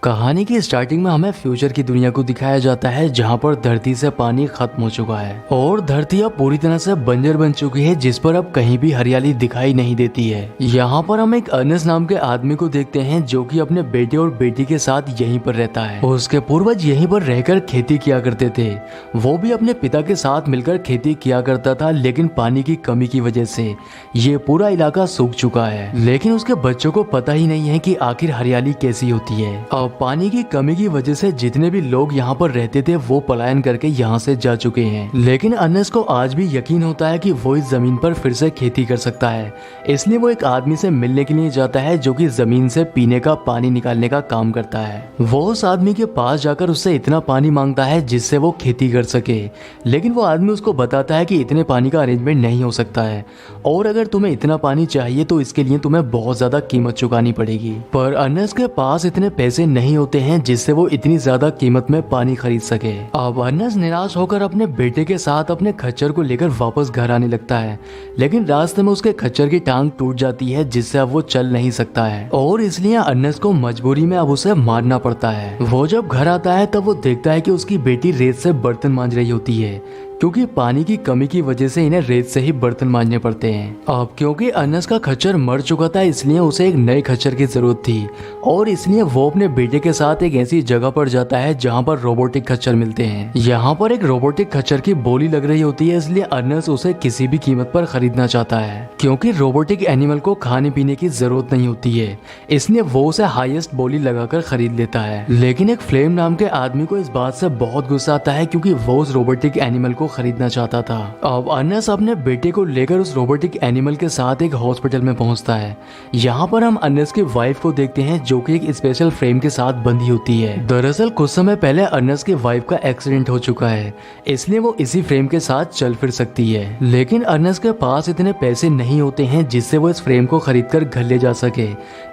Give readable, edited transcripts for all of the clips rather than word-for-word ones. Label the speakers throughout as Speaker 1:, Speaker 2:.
Speaker 1: कहानी की स्टार्टिंग में हमें फ्यूचर की दुनिया को दिखाया जाता है जहां पर धरती से पानी खत्म हो चुका है और धरती अब पूरी तरह से बंजर बन चुकी है, जिस पर अब कहीं भी हरियाली दिखाई नहीं देती है। यहाँ पर हम एक अर्नेस्ट नाम के आदमी को देखते हैं जो कि अपने बेटे और बेटी के साथ यहीं पर रहता है। उसके पूर्वज यहीं पर रहकर खेती किया करते थे। वो भी अपने पिता के साथ मिलकर खेती किया करता था, लेकिन पानी की कमी की वजह से ये पूरा इलाका सूख चुका है। लेकिन उसके बच्चों को पता ही नहीं है कि आखिर हरियाली कैसी होती है। अब पानी की कमी की वजह से जितने भी लोग यहाँ पर रहते थे वो पलायन करके यहाँ से जा चुके हैं। लेकिन अर्नेस्ट को आज भी यकीन होता है कि वो इस जमीन पर फिर से खेती कर सकता है, इसलिए वो एक आदमी से मिलने के लिए जाता है जो कि जमीन से पीने का पानी निकालने का काम करता है। वो उस आदमी के पास जाकर उससे इतना पानी मांगता है जिससे वो खेती कर सके, लेकिन वो आदमी उसको बताता है कि इतने पानी का अरेंजमेंट नहीं हो सकता है और अगर तुम्हें इतना पानी चाहिए तो इसके लिए तुम्हें बहुत ज्यादा कीमत चुकानी पड़ेगी। पर अर्नेस्ट के पास इतने पैसे नहीं होते हैं जिससे वो इतनी ज्यादा कीमत में पानी खरीद सके। अब अर्नेस्ट निराश होकर अपने बेटे के साथ अपने खच्चर को लेकर वापस घर आने लगता है, लेकिन रास्ते में उसके खच्चर की टांग टूट जाती है जिससे अब वो चल नहीं सकता है और इसलिए अर्नेस्ट को मजबूरी में अब उसे मारना पड़ता है। वो जब घर आता है तब वो देखता है कि उसकी बेटी रेत से बर्तन मांज रही होती है, क्योंकि पानी की कमी की वजह से इन्हें रेत से ही बर्तन मांजने पड़ते हैं। अब क्योंकि अर्नेस्ट का खच्चर मर चुका था इसलिए उसे एक नए खच्चर की जरूरत थी और इसलिए वो अपने बेटे के साथ एक ऐसी जगह पर जाता है जहां पर रोबोटिक खच्चर मिलते हैं। यहाँ पर एक रोबोटिक खच्चर की बोली लग रही होती है, इसलिए अर्नेस्ट उसे किसी भी कीमत पर खरीदना चाहता है। क्योंकि रोबोटिक एनिमल को खाने पीने की जरूरत नहीं होती है, इसलिए वो उसे हाईएस्ट बोली लगाकर खरीद लेता है। लेकिन एक फ्लेम नाम के आदमी को इस बात से बहुत गुस्सा आता है क्योंकि वो उस रोबोटिक एनिमल को खरीदना चाहता था। अब अर्नेस्ट अपने बेटे को लेकर उस रोबोटिक एनिमल के साथ एक हॉस्पिटल में पहुंचता है। यहाँ पर हम अर्नेस्ट की वाइफ को देखते हैं जो कि एक स्पेशल फ्रेम के साथ बंधी होती है। दरअसल कुछ समय पहले अर्नेस्ट की वाइफ का एक्सीडेंट हो चुका है, इसलिए वो इसी फ्रेम के साथ चल फिर सकती है। लेकिन अर्नेस्ट के पास इतने पैसे नहीं होते हैं जिससे वो इस फ्रेम को खरीद कर घर ले जा सके,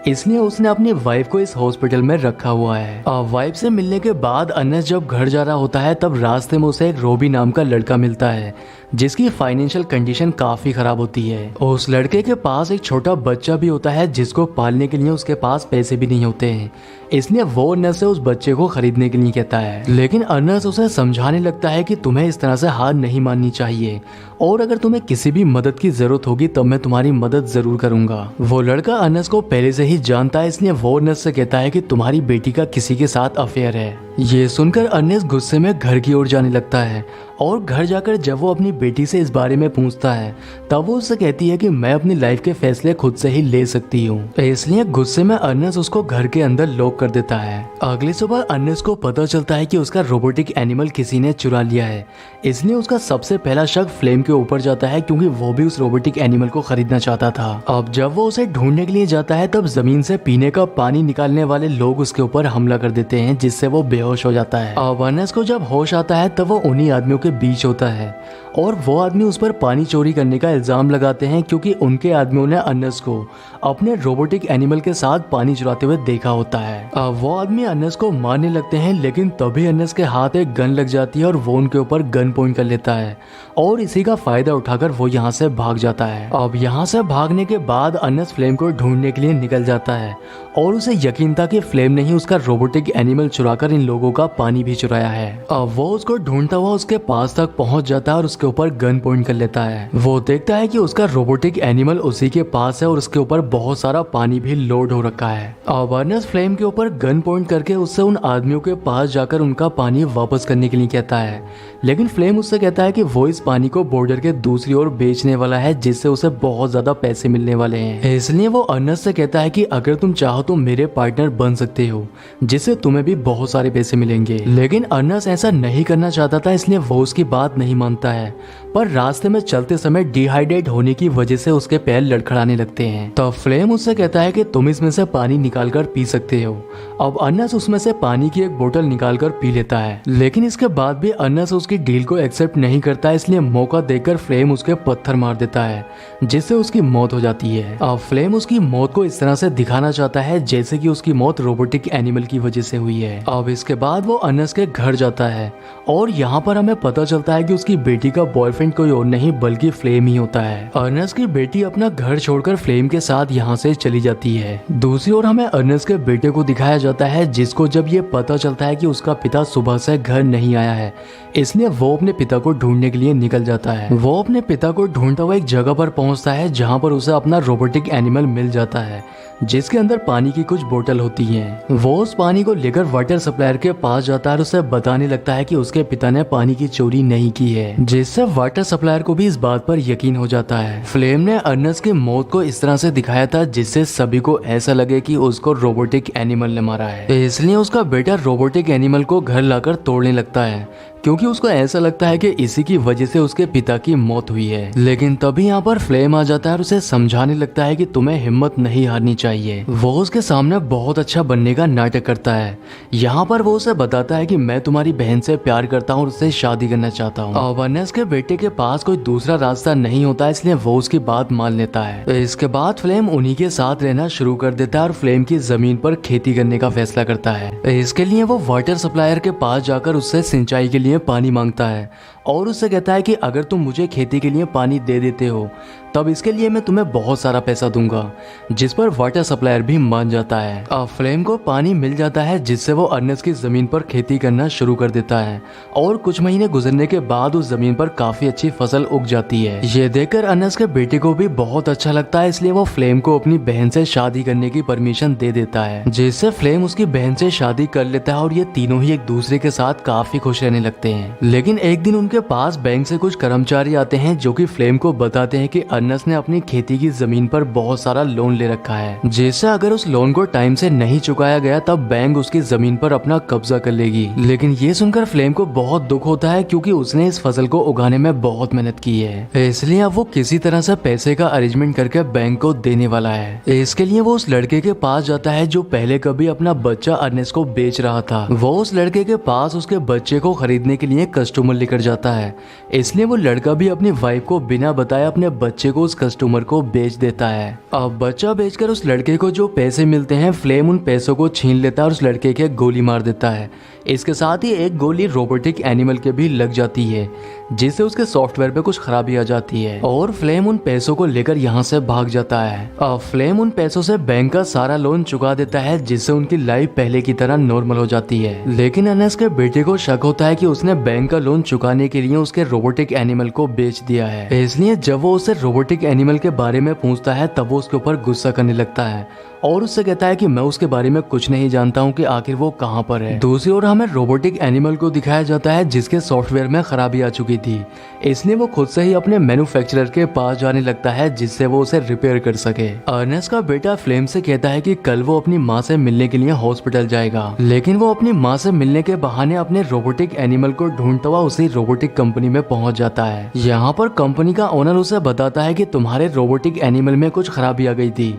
Speaker 1: इसलिए उसने अपनी वाइफ को इस हॉस्पिटल में रखा हुआ है। अब वाइफ से मिलने के बाद अर्नेस्ट जब घर जा रहा होता है तब रास्ते में उसे एक रोबी नाम का लड़का मिलता है जिसकी फाइनेंशियल कंडीशन काफी खराब होती है। उस लड़के के पास एक छोटा बच्चा भी होता है जिसको पालने के लिए उसके पास पैसे भी नहीं होते हैं, इसलिए वो अर्नेस्ट से उस बच्चे को खरीदने के लिए कहता है। लेकिन अर्नेस्ट उसे समझाने लगता है कि तुम्हें इस तरह से हार नहीं माननी चाहिए और अगर तुम्हें किसी भी मदद की जरूरत होगी तब मैं तुम्हारी मदद जरूर करूंगा। वो लड़का अर्नेस्ट को पहले से ही जानता है, इसलिए वो अर्नेस्ट से कहता है कि तुम्हारी बेटी का किसी के साथ अफेयर है। ये सुनकर अर्नेस्ट गुस्से में घर की ओर जाने लगता है और घर जाकर जब वो अपनी बेटी से इस बारे में पूछता है तब वो उससे कहती है कि मैं अपनी लाइफ के फैसले खुद से ही ले सकती हूँ। इसलिए गुस्से में अर्नेस्ट उसको घर के अंदर लॉक कर देता है। अगली सुबह अर्नेस्ट को पता चलता है कि उसका रोबोटिक एनिमल किसी ने चुरा लिया है, इसलिए उसका सबसे पहला शक फ्लेम के ऊपर जाता है क्योंकि वो भी उस रोबोटिक एनिमल को खरीदना चाहता था। अब जब वो उसे ढूंढने के लिए जाता है तब जमीन से पीने का पानी निकालने वाले लोग उसके ऊपर हमला कर देते हैं जिससे वो बेहोश हो जाता है। अब अर्नेस्ट को जब होश आता है तब वो उन्हीं आदमियों के बीच होता है और वो आदमी उस पर पानी चोरी करने का इल्जाम लगाते हैं क्योंकि उनके आदमियों ने अर्नेस्ट को अपने रोबोटिक एनिमल के साथ पानी चुराते हुए देखा होता है। अब वो आदमी अर्नेस्ट को मारने लगते हैं, लेकिन तभी अर्नेस्ट के हाथ एक गन लग जाती है और वो उनके ऊपर गन पॉइंट कर लेता है और इसी का फायदा उठाकर वो यहाँ से भाग जाता है। अब यहाँ से भागने के बाद अर्नेस्ट फ्लेम को ढूंढने के लिए निकल जाता है और उसे यकीन था कि फ्लेम ने ही उसका रोबोटिक एनिमल चुराकर इन लोगों का पानी भी चुराया है। अब वो उसको ढूंढता हुआ उसके पास तक पहुंच जाता है और उसके ऊपर गन पॉइंट कर लेता है। वो देखता है कि उसका रोबोटिक एनिमल उसी के पास है और उसके ऊपर बहुत सारा पानी भी लोड हो रखा है। अब अर्नेस्ट फ्लेम के ऊपर गन पॉइंट करके उससे उन आदमियों के पास जाकर उनका पानी वापस करने के लिए कहता है, लेकिन फ्लेम उससे कहता है कि वो इस पानी को बॉर्डर के दूसरी ओर बेचने वाला है जिससे उसे बहुत ज्यादा पैसे मिलने वाले हैं। इसलिए वो अर्नेस्ट से कहता है कि अगर तुम चाहो तो मेरे पार्टनर बन सकते हो जिससे तुम्हें भी बहुत सारे पैसे मिलेंगे। लेकिन अर्नेस्ट ऐसा नहीं करना चाहता था, इसलिए वो उसकी बात नहीं मानता है। पर रास्ते में चलते समय डिहाइड्रेट होने की वजह से उसके पैर लड़खड़ाने लगते हैं। तब फ्लेम उससे कहता है कि तुम इसमें से पानी निकाल कर पी सकते हो। अब अर्नेस्ट उसमें से पानी की एक बोतल निकाल कर पी लेता है, लेकिन इसके बाद भी अर्नेस्ट उसकी डील को एक्सेप्ट नहीं करता, इसलिए मौका देकर फ्लेम उसके पत्थर मार देता है जिससे उसकी मौत हो जाती है। अब फ्लेम उसकी मौत को इस तरह से दिखाना चाहता है है जैसे कि उसकी मौत रोबोटिक एनिमल की वजह से हुई है। अब इसके बाद वो अर्नेस्ट के घर जाता है और यहाँ पर हमें पता चलता है कि उसकी बेटी का बॉयफ्रेंड कोई और नहीं बल्कि फ्लेम ही होता है। अर्नेस्ट की बेटी अपना घर छोड़कर फ्लेम के साथ यहाँ से चली जाती है। दूसरी ओर हमें अर्नेस्ट के बेटे को दिखाया जाता है जिसको जब ये पता चलता है कि उसका पिता सुबह से घर नहीं आया है, इसलिए वो अपने पिता को ढूंढने के लिए निकल जाता है। वो अपने पिता को ढूंढता हुआ एक जगह पर पहुंचता है जहाँ पर उसे अपना रोबोटिक एनिमल मिल जाता है जिसके अंदर पानी की कुछ बोतल होती हैं। वो उस पानी को लेकर वाटर सप्लायर के पास जाता है और उसे बताने लगता है कि उसके पिता ने पानी की चोरी नहीं की है, जिससे वाटर सप्लायर को भी इस बात पर यकीन हो जाता है। फ्लेम ने अर्नेस्ट की मौत को इस तरह से दिखाया था जिससे सभी को ऐसा लगे कि उसको रोबोटिक एनिमल ने मारा है, इसलिए उसका बेटा रोबोटिक एनिमल को घर लाकर तोड़ने लगता है क्योंकि उसको ऐसा लगता है कि इसी की वजह से उसके पिता की मौत हुई है। लेकिन तभी यहाँ पर फ्लेम आ जाता है और उसे समझाने लगता है कि तुम्हें हिम्मत नहीं हारनी चाहिए। वो उसके सामने बहुत अच्छा बनने का नाटक करता है। यहाँ पर वो उसे बताता है कि मैं तुम्हारी बहन से प्यार करता हूँ और उससे शादी करना चाहता हूँ। अब अर्नेस्ट के बेटे के पास कोई दूसरा रास्ता नहीं होता, इसलिए वो उसकी बात मान लेता है। इसके बाद फ्लेम उन्हीं के साथ रहना शुरू कर देता है और फ्लेम की जमीन पर खेती करने का फैसला करता है। इसके लिए वो वाटर सप्लायर के पास जाकर उससे सिंचाई के लिए पानी मांगता है और उससे कहता है कि अगर तुम मुझे खेती के लिए पानी दे देते हो तब इसके लिए मैं तुम्हें बहुत सारा पैसा दूंगा, जिस पर वाटर सप्लायर भी मान जाता है। अब फ्लेम को पानी मिल जाता है जिससे वो अर्नेस्ट की जमीन पर खेती करना शुरू कर देता है और कुछ महीने गुजरने के बाद उस जमीन पर काफी अच्छी फसल उग जाती है। ये देखकर अर्नेस्ट के बेटे को भी बहुत अच्छा लगता है, इसलिए वो फ्लेम को अपनी बहन से शादी करने की परमिशन दे देता है, जिससे फ्लेम उसकी बहन से शादी कर लेता है और ये तीनों ही एक दूसरे के साथ काफी खुश रहने लगते हैं। लेकिन एक दिन उनके पास बैंक से कुछ कर्मचारी आते हैं जो कि फ्लेम को बताते हैं कि अर्नेस्ट ने अपनी खेती की जमीन पर बहुत सारा लोन ले रखा है, जिससे अगर उस लोन को टाइम से नहीं चुकाया गया तब बैंक उसकी जमीन पर अपना कब्जा कर लेगी। लेकिन ये सुनकर फ्लेम को बहुत दुख होता है क्योंकि उसने इस फसल को उगाने में बहुत मेहनत की है, इसलिए अब वो किसी तरह से पैसे का अरेंजमेंट करके बैंक को देने वाला है। इसके लिए वो उस लड़के के पास जाता है जो पहले कभी अपना बच्चा अर्नेस्ट को बेच रहा था। वो उस लड़के के पास उसके बच्चे को खरीदने के लिए कस्टमर लेकर जाता है, इसलिए वो लड़का भी अपनी वाइफ को बिना बताए अपने बच्चे को उस कस्टमर को बेच देता है। अब बच्चा बेचकर उस लड़के को जो पैसे मिलते हैं फ्लेम उन पैसों को छीन लेता है और उस लड़के के गोली मार देता है। इसके साथ ही एक गोली रोबोटिक एनिमल के भी लग जाती है, जिससे उसके सॉफ्टवेयर पे कुछ खराबी आ जाती है और फ्लेम उन पैसों को लेकर यहाँ से भाग जाता है। अब फ्लेम उन पैसों से बैंक का सारा लोन चुका देता है, जिससे उनकी लाइफ पहले की तरह नॉर्मल हो जाती है। लेकिन अर्नेस्ट के बेटे को शक होता है कि उसने बैंक का लोन चुकाने के लिए उसके रोबोटिक एनिमल को बेच दिया है, इसलिए जब वो उससे रोबोटिक एनिमल के बारे में पूछता है तब वो उसके ऊपर गुस्सा करने लगता है और उससे कहता है कि मैं उसके बारे में कुछ नहीं जानता हूँ कि आखिर वो कहाँ पर है। दूसरी ओर हमें रोबोटिक एनिमल को दिखाया जाता है जिसके सॉफ्टवेयर में खराबी आ चुकी थी, इसलिए वो खुद से ही अपने मैन्युफैक्चरर के पास जाने लगता है जिससे वो उसे रिपेयर कर सके। अर्नेस्ट का बेटा फ्लेम से कहता है कि कल वो अपनी माँ से मिलने के लिए हॉस्पिटल जाएगा, लेकिन वो अपनी माँ से मिलने के बहाने अपने रोबोटिक एनिमल को ढूंढता हुआ उसी रोबोटिक कंपनी में पहुंच जाता है। यहाँ पर कंपनी का ओनर उसे बताता है कि तुम्हारे रोबोटिक एनिमल में कुछ खराबी आ गई थी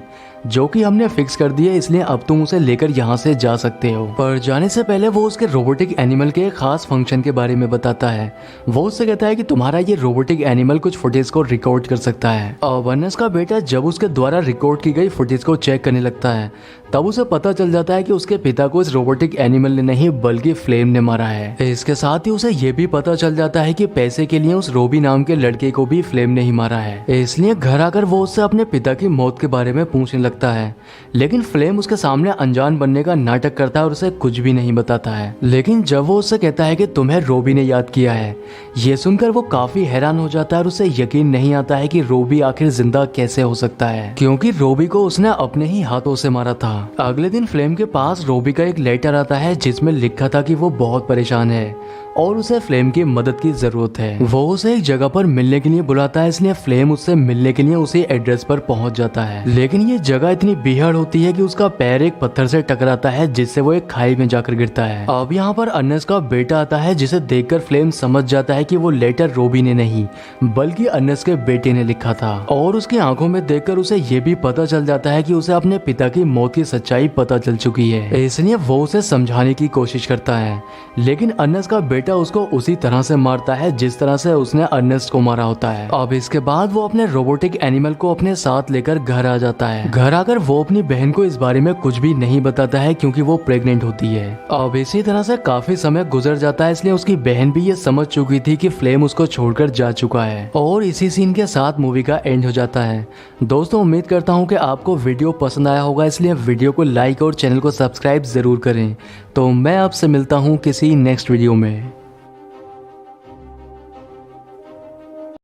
Speaker 1: जो कि हमने फिक्स कर दी है, इसलिए अब तुम उसे लेकर यहाँ से जा सकते हो। पर जाने से पहले वो उसके रोबोटिक एनिमल के एक खास फंक्शन के बारे में बताता है। वो उससे कहता है कि तुम्हारा ये रोबोटिक एनिमल कुछ फुटेज को रिकॉर्ड कर सकता है। और अर्नेस्ट का बेटा जब उसके द्वारा रिकॉर्ड की गई फुटेज को चेक करने लगता है तब उसे पता चल जाता है कि उसके पिता को इस रोबोटिक एनिमल ने नहीं बल्कि फ्लेम ने मारा है। इसके साथ ही उसे ये भी पता चल जाता है कि पैसे के लिए उस रोबी नाम के लड़के को भी फ्लेम ने ही मारा है। इसलिए घर आकर वो उससे अपने पिता की मौत के बारे में पूछने लगता है, लेकिन फ्लेम उसके सामने अनजान बनने का नाटक करता है और उसे कुछ भी नहीं बताता है। लेकिन जब वो उससे कहता है कि तुम्हें रोबी ने याद किया है, ये सुनकर वो काफी हैरान हो जाता है और उसे यकीन नहीं आता है कि रोबी आखिर जिंदा कैसे हो सकता है, क्योंकि रोबी को उसने अपने ही हाथों से मारा था। अगले दिन फ्लेम के पास रोबी का एक लेटर आता है जिसमें लिखा था कि वो बहुत परेशान है और उसे फ्लेम की मदद की जरूरत है। वो उसे एक जगह पर मिलने के लिए बुलाता है, इसलिए फ्लेम उससे मिलने के लिए उसी एड्रेस पर पहुंच जाता है। लेकिन ये जगह इतनी बीहड़ होती है कि उसका पैर एक पत्थर से टकराता है जिससे वो एक खाई में जाकर गिरता है। अब यहाँ पर अर्नेस्ट का बेटा आता है जिसे देखकर फ्लेम समझ जाता है कि वो लेटर रोबी ने नहीं बल्कि अर्नेस्ट के बेटे ने लिखा था और उसकी आंखों में देखकर उसे ये भी पता चल जाता है कि उसे अपने पिता की मौत की सच्चाई पता चल चुकी है। इसलिए वो उसे समझाने की कोशिश करता है, लेकिन अर्नेस्ट का बेटा उसको उसी तरह से मारता है जिस तरह से उसने अर्नेस्ट को मारा होता है। अब इसके बाद वो अपने रोबोटिक एनिमल को अपने साथ लेकर घर आ जाता है। घर घर आकर वो अपनी बहन को इस बारे में कुछ भी नहीं बताता है क्योंकि वो प्रेग्नेंट होती है। अब इसी तरह से काफी समय गुजर जाता है, इसलिए उसकी बहन भी ये समझ चुकी थी कि फ्लेम उसको छोड़कर जा चुका है और इसी सीन के साथ मूवी का एंड हो जाता है। दोस्तों उम्मीद करता हूँ कि आपको वीडियो पसंद आया होगा, इसलिए वीडियो को लाइक और चैनल को सब्सक्राइब जरूर करें। तो मैं आपसे मिलता हूँ किसी नेक्स्ट वीडियो में।